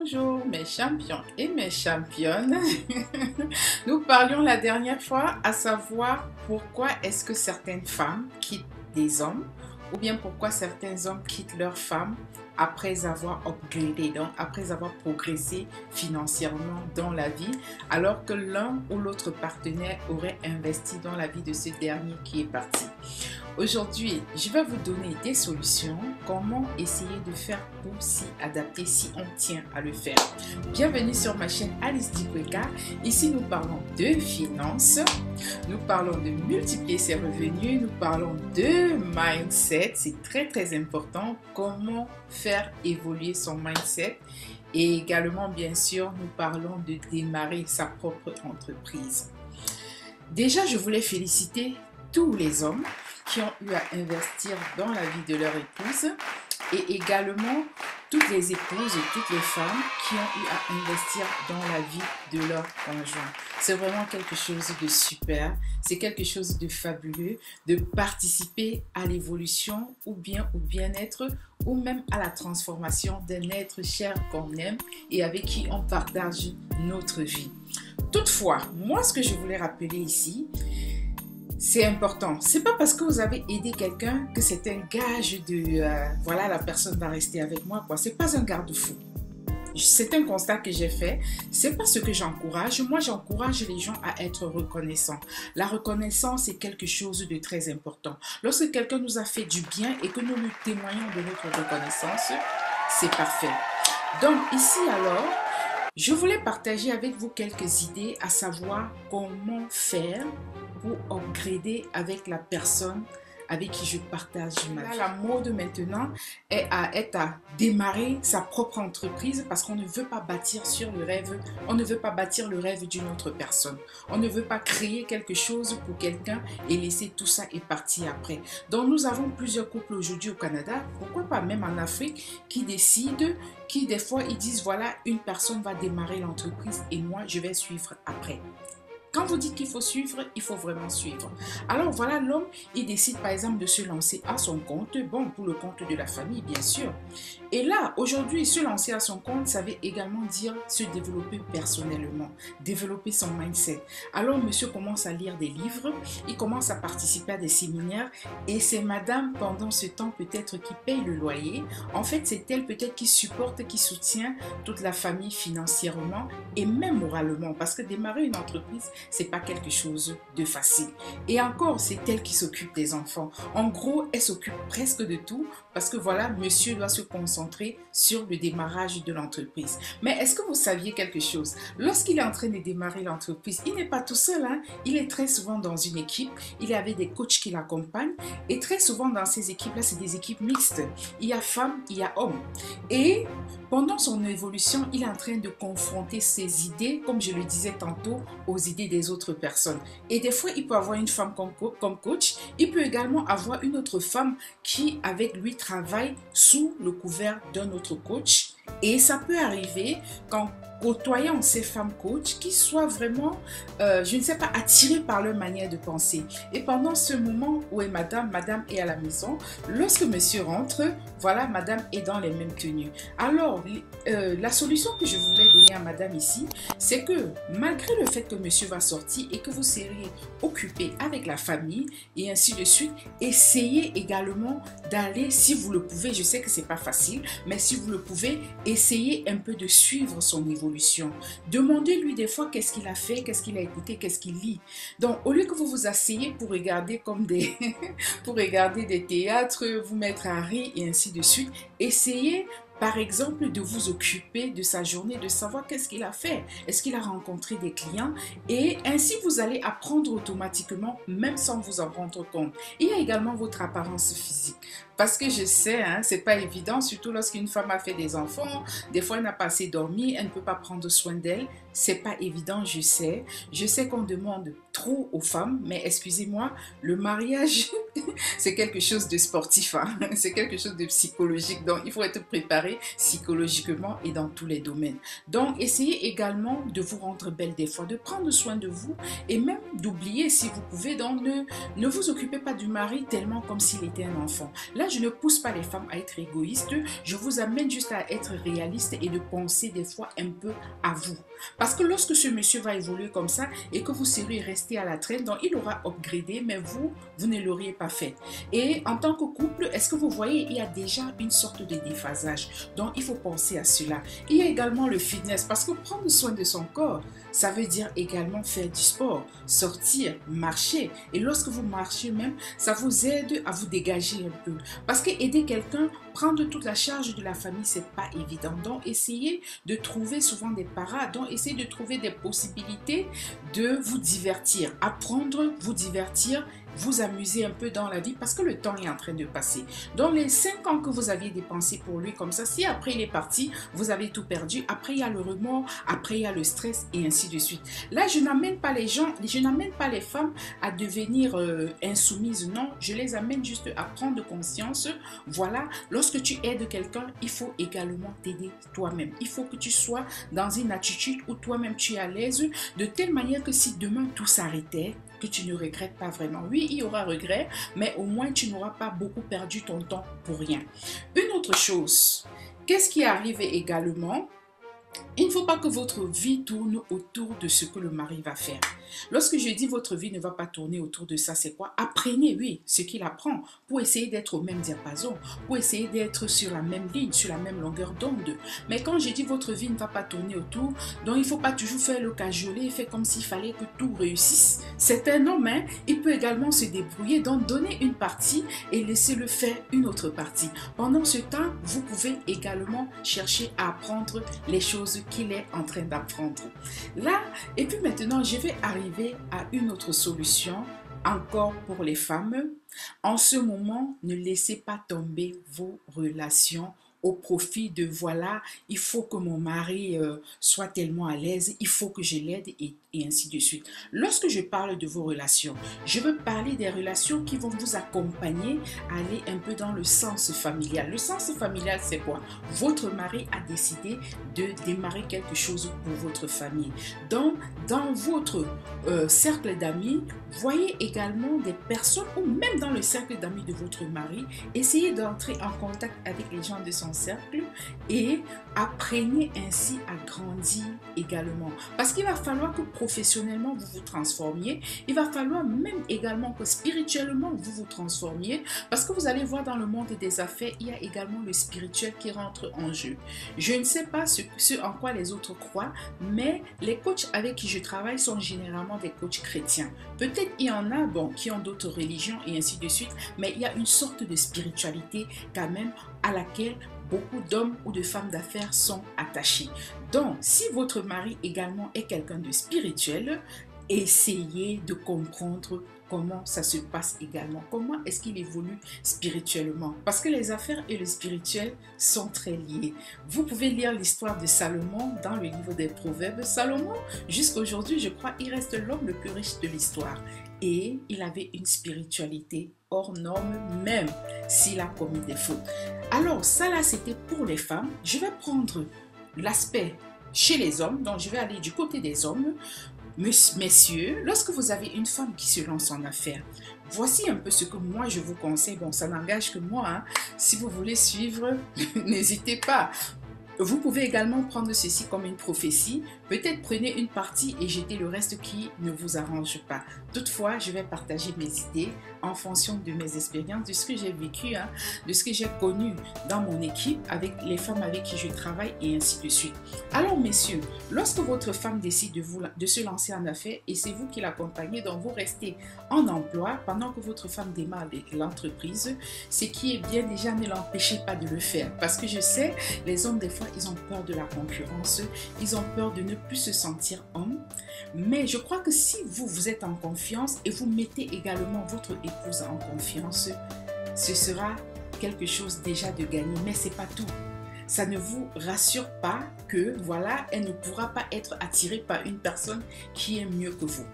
Bonjour mes champions et mes championnes. Nous parlions la dernière fois à savoir pourquoi est-ce que certaines femmes quittent des hommes ou bien pourquoi certains hommes quittent leurs femmes après avoir upgradé, donc après avoir progressé financièrement dans la vie, alors que l'un ou l'autre partenaire aurait investi dans la vie de ce dernier qui est parti. Aujourd'hui, je vais vous donner des solutions, comment essayer de faire pour s'y adapter si on tient à le faire. Bienvenue sur ma chaîne Alice Dikweka. Ici, nous parlons de finances, nous parlons de multiplier ses revenus, nous parlons de mindset, c'est très important, comment faire évoluer son mindset. Et également, bien sûr, nous parlons de démarrer sa propre entreprise. Déjà, je voulais féliciter tous les hommes qui ont eu à investir dans la vie de leur épouse et également toutes les épouses et toutes les femmes qui ont eu à investir dans la vie de leur conjoint. C'est vraiment quelque chose de super, c'est quelque chose de fabuleux de participer à l'évolution ou bien au bien-être ou même à la transformation d'un être cher qu'on aime et avec qui on partage notre vie. Toutefois, moi ce que je voulais rappeler ici, c'est important. C'est pas parce que vous avez aidé quelqu'un que c'est un gage de voilà, la personne va rester avec moi, quoi. C'est pas un garde-fou. C'est un constat que j'ai fait. C'est pas ce que j'encourage. Moi, j'encourage les gens à être reconnaissants. La reconnaissance est quelque chose de très important. Lorsque quelqu'un nous a fait du bien et que nous lui témoignons de notre reconnaissance, c'est parfait. Donc ici alors, je voulais partager avec vous quelques idées à savoir comment faire pour upgrader avec la personne avec qui je partage ma vie. La mode maintenant est à démarrer sa propre entreprise parce qu'on ne veut pas bâtir sur le rêve, on ne veut pas bâtir le rêve d'une autre personne. On ne veut pas créer quelque chose pour quelqu'un et laisser tout ça et partir après. Donc nous avons plusieurs couples aujourd'hui au Canada, pourquoi pas même en Afrique, qui décident, qui des fois ils disent voilà, une personne va démarrer l'entreprise et moi je vais suivre après. Quand vous dites qu'il faut suivre, il faut vraiment suivre. Alors voilà, l'homme, il décide par exemple de se lancer à son compte, bon, pour le compte de la famille, bien sûr. Et là, aujourd'hui, se lancer à son compte, ça veut également dire se développer personnellement, développer son mindset. Alors, monsieur commence à lire des livres, il commence à participer à des séminaires, et c'est madame, pendant ce temps peut-être, qui paye le loyer. En fait, c'est elle peut-être qui supporte, qui soutient toute la famille financièrement et même moralement, parce que démarrer une entreprise, c'est pas quelque chose de facile. Et encore, c'est elle qui s'occupe des enfants. En gros, elle s'occupe presque de tout parce que voilà, monsieur doit se concentrer sur le démarrage de l'entreprise. Mais est-ce que vous saviez quelque chose? Lorsqu'il est en train de démarrer l'entreprise, il n'est pas tout seul, hein? Il est très souvent dans une équipe. Il est avec des coachs qui l'accompagnent. Et très souvent dans ces équipes-là, c'est des équipes mixtes. Il y a femmes, il y a hommes. Et pendant son évolution, il est en train de confronter ses idées, comme je le disais tantôt, aux idées des autres personnes. Et des fois, il peut avoir une femme comme coach. Il peut également avoir une autre femme qui, avec lui, travaille sous le couvert d'un autre coach. Et ça peut arriver qu'en côtoyant ces femmes coachs qui soient vraiment, je ne sais pas, attirées par leur manière de penser. Et pendant ce moment où est madame est à la maison, lorsque monsieur rentre, voilà, madame est dans les mêmes tenues. Alors, la solution que je voulais donner à madame ici, c'est que malgré le fait que monsieur va sortir et que vous serez occupé avec la famille et ainsi de suite, essayez également d'aller, si vous le pouvez, je sais que c'est pas facile, mais si vous le pouvez, essayez un peu de suivre son évolution. Demandez-lui des fois qu'est-ce qu'il a fait, qu'est-ce qu'il a écouté, qu'est-ce qu'il lit. Donc, au lieu que vous vous asseyez pour regarder comme des pour regarder des théâtres, vous mettre à rire et ainsi de suite, essayez par exemple de vous occuper de sa journée, de savoir qu'est-ce qu'il a fait, est-ce qu'il a rencontré des clients et ainsi vous allez apprendre automatiquement même sans vous en rendre compte. Il y a également votre apparence physique parce que je sais, hein, c'est pas évident, surtout lorsqu'une femme a fait des enfants, des fois elle n'a pas assez dormi, elle ne peut pas prendre soin d'elle, c'est pas évident, je sais qu'on demande trop aux femmes, mais excusez-moi, le mariage c'est quelque chose de sportif, hein? C'est quelque chose de psychologique, donc il faut être préparé psychologiquement et dans tous les domaines. Donc essayez également de vous rendre belle des fois, de prendre soin de vous et même d'oublier si vous pouvez, donc ne vous occupez pas du mari tellement comme s'il était un enfant. Là Là, je ne pousse pas les femmes à être égoïstes. Je vous amène juste à être réaliste et de penser des fois un peu à vous. Parce que lorsque ce monsieur va évoluer comme ça et que vous serez resté à la traîne, donc il aura upgradé, mais vous ne l'auriez pas fait. Et en tant que couple, est-ce que vous voyez, il y a déjà une sorte de déphasage. Donc, il faut penser à cela. Il y a également le fitness, parce que prendre soin de son corps, ça veut dire également faire du sport, sortir, marcher. Et lorsque vous marchez même, ça vous aide à vous dégager un peu. Parce que aider quelqu'un, prendre toute la charge de la famille, c'est pas évident. Donc, essayez de trouver souvent des parades. Donc, essayez de trouver des possibilités de vous divertir. Apprendre, vous divertir, vous amuser un peu dans la vie parce que le temps est en train de passer. Dans les 5 ans que vous aviez dépensé pour lui comme ça, si après il est parti, vous avez tout perdu, après il y a le remords, après il y a le stress et ainsi de suite. Là, je n'amène pas les gens, je n'amène pas les femmes à devenir insoumises, non, je les amène juste à prendre conscience. Voilà, lorsque tu aides quelqu'un, il faut également t'aider toi-même. Il faut que tu sois dans une attitude où toi-même tu es à l'aise, de telle manière que si demain tout s'arrêtait, que tu ne regrettes pas vraiment. Oui, il y aura regret, mais au moins tu n'auras pas beaucoup perdu ton temps pour rien. Une autre chose, qu'est-ce qui arrive également? Il ne faut pas que votre vie tourne autour de ce que le mari va faire. Lorsque je dis votre vie ne va pas tourner autour de ça, c'est quoi? Apprenez, oui, ce qu'il apprend pour essayer d'être au même diapason, pour essayer d'être sur la même ligne, sur la même longueur d'onde. Mais quand je dis votre vie ne va pas tourner autour, donc il ne faut pas toujours faire le cajoler, faire comme s'il fallait que tout réussisse. C'est un homme, hein, il peut également se débrouiller, donc donner une partie et laisser-le faire une autre partie. Pendant ce temps, vous pouvez également chercher à apprendre les choses qu'il est en train d'apprendre. Là, et puis maintenant, je vais arriver à une autre solution encore pour les femmes. En ce moment, ne laissez pas tomber vos relations au profit de voilà, il faut que mon mari soit tellement à l'aise, il faut que je l'aide et ainsi de suite. Lorsque je parle de vos relations, je veux parler des relations qui vont vous accompagner à aller un peu dans le sens familial. Le sens familial, c'est quoi? Votre mari a décidé de démarrer quelque chose pour votre famille. Donc, dans votre cercle d'amis, voyez également des personnes ou même dans le cercle d'amis de votre mari, essayez d'entrer en contact avec les gens de son cercle et apprenez ainsi à grandir également. Parce qu'il va falloir que professionnellement vous vous transformiez, il va falloir même également que spirituellement vous vous transformiez parce que vous allez voir dans le monde des affaires, il y a également le spirituel qui rentre en jeu. Je ne sais pas ce en quoi les autres croient, mais les coachs avec qui je travaille sont généralement des coachs chrétiens. Peut-être il y en a bon, qui ont d'autres religions et ainsi de suite, mais il y a une sorte de spiritualité quand même à laquelle beaucoup d'hommes ou de femmes d'affaires sont attachés. Donc, si votre mari également est quelqu'un de spirituel, essayez de comprendre comment ça se passe également. Comment est-ce qu'il évolue spirituellement? Parce que les affaires et le spirituel sont très liés. Vous pouvez lire l'histoire de Salomon dans le livre des Proverbes. Salomon, jusqu'à aujourd'hui, je crois, il reste l'homme le plus riche de l'histoire. Et il avait une spiritualité hors norme, même s'il a commis des fautes. Alors, ça là, c'était pour les femmes. Je vais prendre l'aspect chez les hommes. Donc, je vais aller du côté des hommes. Messieurs, lorsque vous avez une femme qui se lance en affaires, voici un peu ce que moi je vous conseille. Bon, ça n'engage que moi, hein. Si vous voulez suivre, n'hésitez pas. Vous pouvez également prendre ceci comme une prophétie. Peut-être prenez une partie et jetez le reste qui ne vous arrange pas. Toutefois, je vais partager mes idées en fonction de mes expériences, de ce que j'ai vécu, hein, de ce que j'ai connu dans mon équipe, avec les femmes avec qui je travaille et ainsi de suite. Alors messieurs, lorsque votre femme décide de se lancer en affaires et c'est vous qui l'accompagnez, donc vous restez en emploi pendant que votre femme démarre avec l'entreprise, ce qui est bien déjà, ne l'empêchez pas de le faire. Parce que je sais, les hommes des fois, ils ont peur de la concurrence, ils ont peur de ne plus se sentir homme. Mais je crois que si vous êtes en confiance et vous mettez également votre épouse en confiance, ce sera quelque chose déjà de gagné. Mais ce n'est pas tout. Ça ne vous rassure pas que voilà, elle ne pourra pas être attirée par une personne qui est mieux que vous.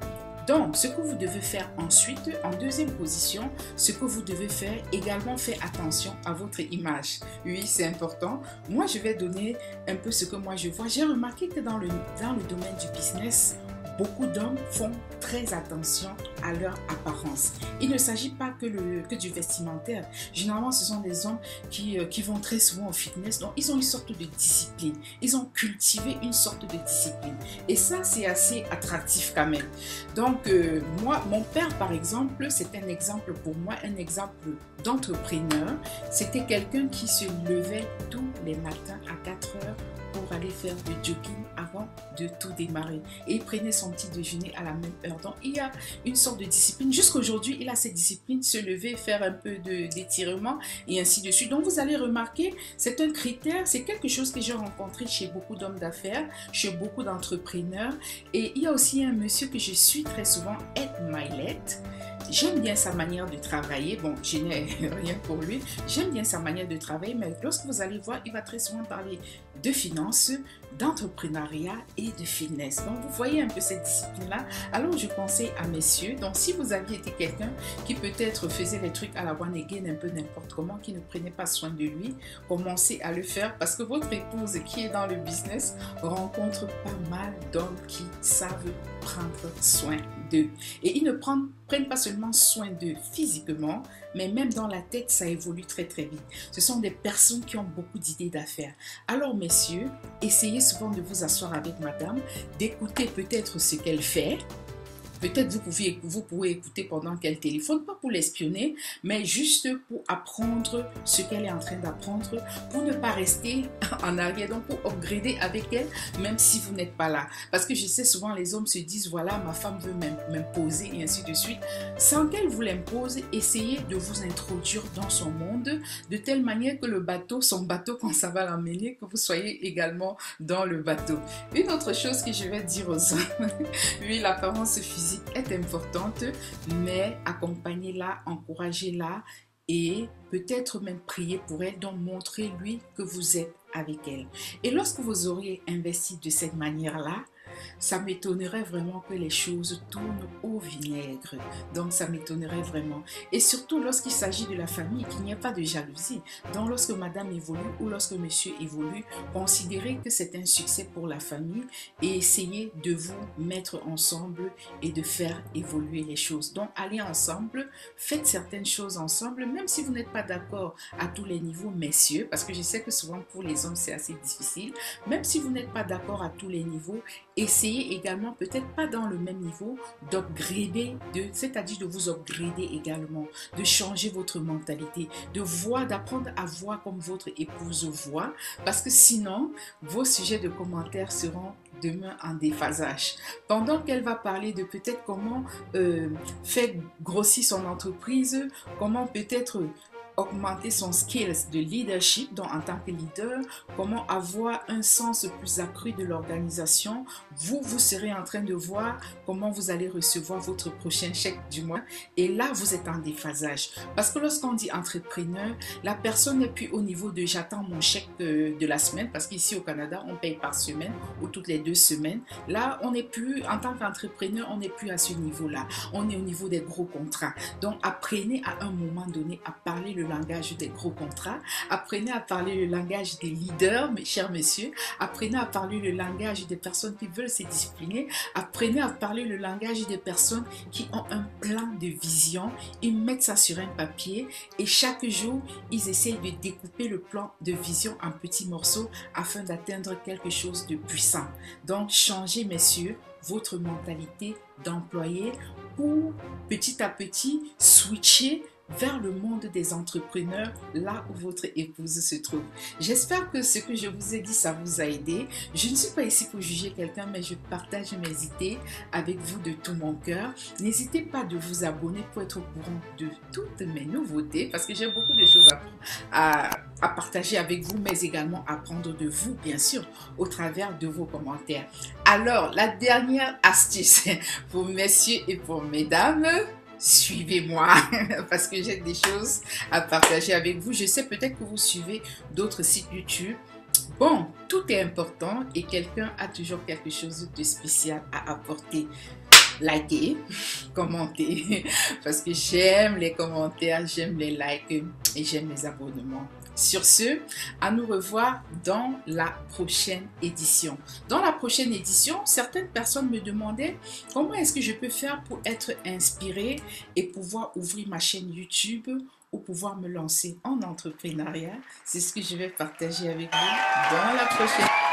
Donc, ce que vous devez faire ensuite, en deuxième position, ce que vous devez faire, également faire attention à votre image. Oui, c'est important. Moi, je vais donner un peu ce que moi je vois. J'ai remarqué que dans le domaine du business, beaucoup d'hommes font très attention à leur apparence. Il ne s'agit pas que du vestimentaire. Généralement, ce sont des hommes qui vont très souvent au fitness. Donc, ils ont une sorte de discipline. Ils ont cultivé une sorte de discipline. Et ça, c'est assez attractif quand même. Donc, moi, mon père, par exemple, c'est un exemple pour moi, un exemple d'entrepreneur. C'était quelqu'un qui se levait tous les matins à 4 heures pour aller faire du jogging avant de tout démarrer. Et il prenait son petit déjeuner à la même heure. Donc, il y a une sorte de discipline. Jusqu'aujourd'hui, il a cette discipline, se lever, faire un peu d'étirement et ainsi de suite. Donc, vous allez remarquer, c'est un critère, c'est quelque chose que j'ai rencontré chez beaucoup d'hommes d'affaires, chez beaucoup d'entrepreneurs. Et il y a aussi un monsieur que je suis très souvent, Ed Mylett. J'aime bien sa manière de travailler. Bon, je n'ai rien pour lui. J'aime bien sa manière de travailler, mais lorsque vous allez voir, il va très souvent parler de finances, d'entrepreneuriat et de fitness. Donc, vous voyez un peu cette discipline-là. Alors, je conseille à messieurs, donc si vous aviez été quelqu'un qui peut-être faisait les trucs à la one again, un peu n'importe comment, qui ne prenait pas soin de lui, commencez à le faire parce que votre épouse qui est dans le business rencontre pas mal d'hommes qui savent prendre soin d'eux. Et ils ne prennent pas seulement soin d'eux physiquement, mais même dans la tête, ça évolue très très vite. Ce sont des personnes qui ont beaucoup d'idées d'affaires. Alors messieurs, essayez souvent de vous asseoir avec madame, d'écouter peut-être ce qu'elle fait. Peut-être vous pouvez écouter pendant qu'elle téléphone, pas pour l'espionner, mais juste pour apprendre ce qu'elle est en train d'apprendre, pour ne pas rester en arrière, donc pour upgrader avec elle, même si vous n'êtes pas là. Parce que je sais souvent les hommes se disent, voilà, ma femme veut m'imposer et ainsi de suite. Sans qu'elle vous l'impose, essayez de vous introduire dans son monde, de telle manière que le bateau, son bateau, quand ça va l'emmener, que vous soyez également dans le bateau. Une autre chose que je vais dire aux hommes, oui, l'apparence physique est importante, mais accompagnez-la, encouragez-la et peut-être même prier pour elle, donc montrez-lui que vous êtes avec elle. Et lorsque vous auriez investi de cette manière-là, ça m'étonnerait vraiment que les choses tournent au vinaigre. Donc ça m'étonnerait vraiment. Et surtout lorsqu'il s'agit de la famille, qu'il n'y ait pas de jalousie. Donc lorsque madame évolue ou lorsque monsieur évolue, considérez que c'est un succès pour la famille et essayez de vous mettre ensemble et de faire évoluer les choses. Donc allez ensemble, faites certaines choses ensemble, même si vous n'êtes pas d'accord à tous les niveaux, messieurs, parce que je sais que souvent pour les hommes c'est assez difficile. Même si vous n'êtes pas d'accord à tous les niveaux, essayez également, peut-être pas dans le même niveau, d'upgrader, c'est-à-dire de vous upgrader également, de changer votre mentalité, d'apprendre à voir comme votre épouse voit, parce que sinon, vos sujets de commentaires seront demain en déphasage. Pendant qu'elle va parler de peut-être comment faire grossir son entreprise, comment peut-être augmenter son skills de leadership, donc en tant que leader, comment avoir un sens plus accru de l'organisation. Vous serez en train de voir comment vous allez recevoir votre prochain chèque du mois et là vous êtes en déphasage. Parce que lorsqu'on dit entrepreneur, la personne n'est plus au niveau de j'attends mon chèque de la semaine, parce qu'ici au Canada on paye par semaine ou toutes les 2 semaines. Là on n'est plus, en tant qu'entrepreneur, on n'est plus à ce niveau-là. On est au niveau des gros contrats. Donc apprenez à un moment donné à parler le langage des gros contrats, apprenez à parler le langage des leaders, mes chers messieurs, apprenez à parler le langage des personnes qui veulent se discipliner, apprenez à parler le langage des personnes qui ont un plan de vision, ils mettent ça sur un papier et chaque jour, ils essayent de découper le plan de vision en petits morceaux afin d'atteindre quelque chose de puissant. Donc, changez, messieurs, votre mentalité d'employé pour petit à petit switcher vers le monde des entrepreneurs, là où votre épouse se trouve. J'espère que ce que je vous ai dit, ça vous a aidé. Je ne suis pas ici pour juger quelqu'un, mais je partage mes idées avec vous de tout mon cœur. N'hésitez pas de vous abonner pour être au courant de toutes mes nouveautés, parce que j'ai beaucoup de choses à partager avec vous, mais également apprendre de vous, bien sûr, au travers de vos commentaires. Alors, la dernière astuce pour messieurs et pour mesdames, suivez-moi parce que j'ai des choses à partager avec vous. Je sais peut-être que vous suivez d'autres sites YouTube. Bon, tout est important et quelqu'un a toujours quelque chose de spécial à apporter. Likez, commentez parce que j'aime les commentaires, j'aime les likes et j'aime les abonnements. Sur ce, à nous revoir dans la prochaine édition. Dans la prochaine édition, certaines personnes me demandaient comment est-ce que je peux faire pour être inspirée et pouvoir ouvrir ma chaîne YouTube ou pouvoir me lancer en entrepreneuriat. C'est ce que je vais partager avec vous dans la prochaine.